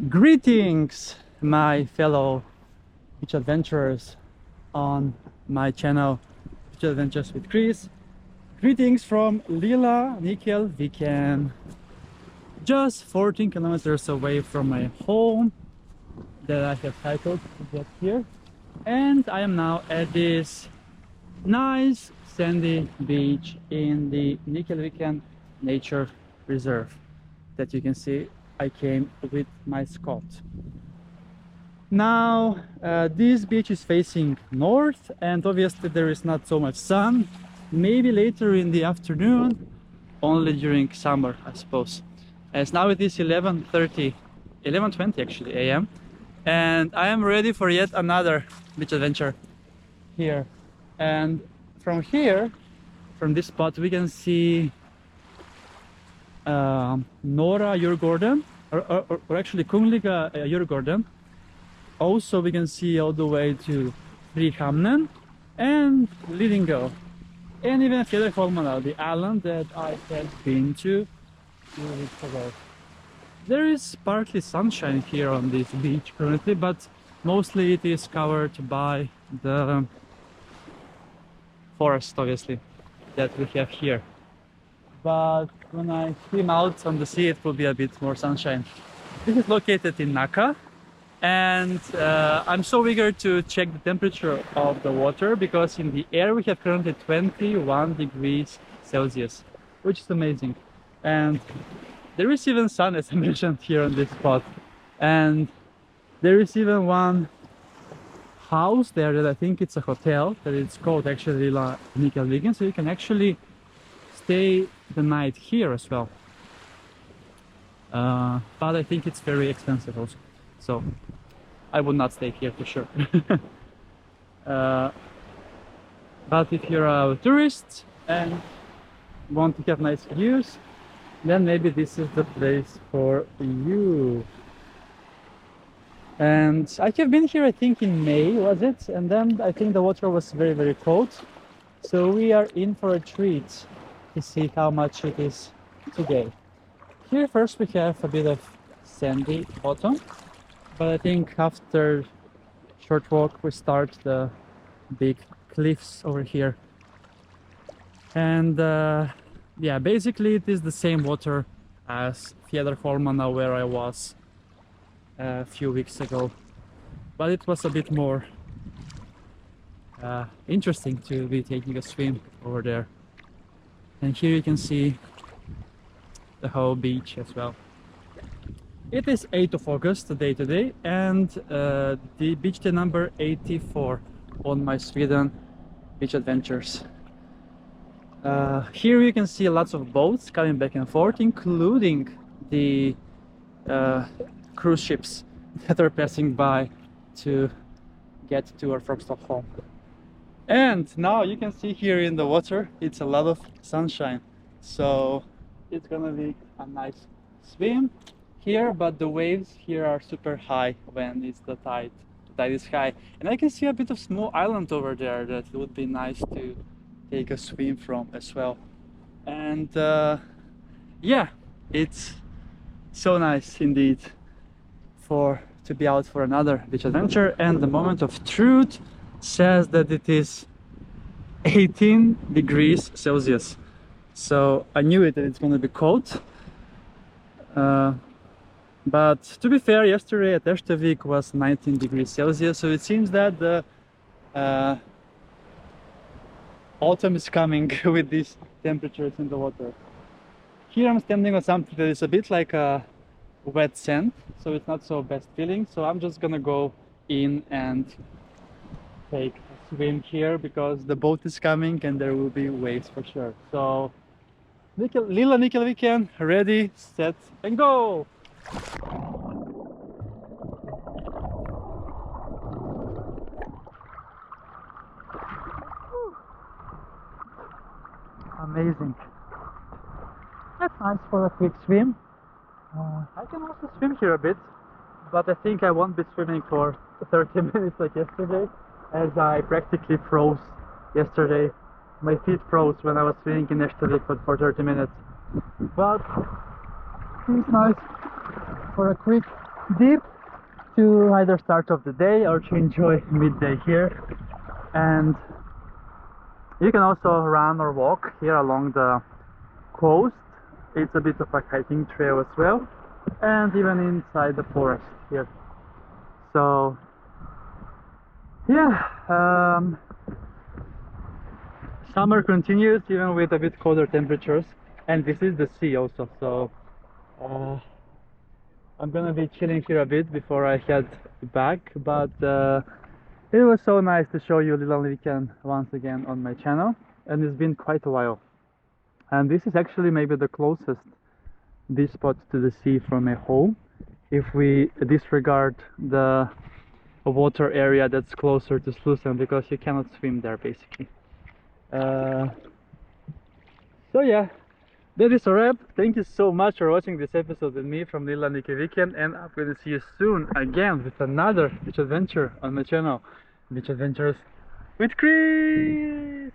Greetings, my fellow beach adventurers on my channel, Beach Adventures with Kris. Greetings from Lilla Nyckelviken, just 14 kilometers away from my home that I have cycled to get here. And I am now at this nice sandy beach in the Nyckelviken Nature Reserve that you can see. I came with my Scott. Now this beach is facing north and obviously there is not so much sun. Maybe later in the afternoon, only during summer I suppose. As now it is 11:20 actually AM, and I am ready for yet another beach adventure here. And from here, from this spot, we can see Djurgården, or actually Kungliga Djurgården. Also we can see all the way to Fjäderholmarna and Lidingö, and even Fjäderholmarna, the island that I had been to 2 weeks ago. There is partly sunshine here on this beach currently, but mostly it is covered by the forest, obviously, that we have here. But when I swim out on the sea, it will be a bit more sunshine. This is located in Nacka, and I'm so eager to check the temperature of the water, because in the air we have currently 21 degrees Celsius, which is amazing. And there is even sun, as I mentioned, here on this spot. And there is even one house there that I think it's a hotel, that it's called actually Lilla Nyckelviken, so you can actually stay the night here as well. But I think it's very expensive also, so I would not stay here for sure. But if you're a tourist and want to have nice views, then maybe this is the place for you. And I have been here, I think in May, was it? And then I think the water was very, very cold. So we are in for a treat to see how much it is today. Here first we have a bit of sandy bottom, but I think after short walk we start the big cliffs over here. And yeah, basically it is the same water as Fjäderholmarna, where I was a few weeks ago, but it was a bit more interesting to be taking a swim over there. And here you can see the whole beach as well. It is 8th of August, the day today, and the beach day number 84 on my Sweden beach adventures. Here you can see lots of boats coming back and forth, including the cruise ships that are passing by to get to or from Stockholm. And now you can see here in the water, it's a lot of sunshine, so it's gonna be a nice swim here. But the waves here are super high when it's the tide is high, and I can see a bit of small island over there that would be nice to take a swim from as well. And yeah, it's so nice indeed to be out for another beach adventure. And the moment of truth says that it is 18 degrees Celsius, so I knew it that it's going to be cold. But to be fair, yesterday at Estervik was 19 degrees Celsius, so it seems that the autumn is coming with these temperatures in the water. Here I'm standing on something that is a bit like a wet sand, so it's not so best feeling, so I'm just gonna go in and take a swim here, because the boat is coming and there will be waves for sure. So Lilla Nyckelviken, ready, set and go! Amazing. That's nice for a quick swim. I can also swim here a bit, but I think I won't be swimming for 30 minutes like yesterday, as I practically froze yesterday. My feet froze when I was swimming in Estervik for 30 minutes. But it's nice for a quick deep to either start of the day or to enjoy midday here. And you can also run or walk here along the coast. It's a bit of a hiking trail as well, and even inside the forest here. So yeah, summer continues even with a bit colder temperatures, and this is the sea also, so I'm gonna be chilling here a bit before I head back, but it was so nice to show you Lilla Nyckelviken once again on my channel, and it's been quite a while. And this is actually maybe the closest this spot to the sea from my home, if we disregard the water area that's closer to Slussen, because you cannot swim there basically. So yeah, that is a wrap. Thank you so much for watching this episode with me from Lilla Nyckelviken, and I'm going to see you soon again with another beach adventure on my channel, Beach Adventures with Kris!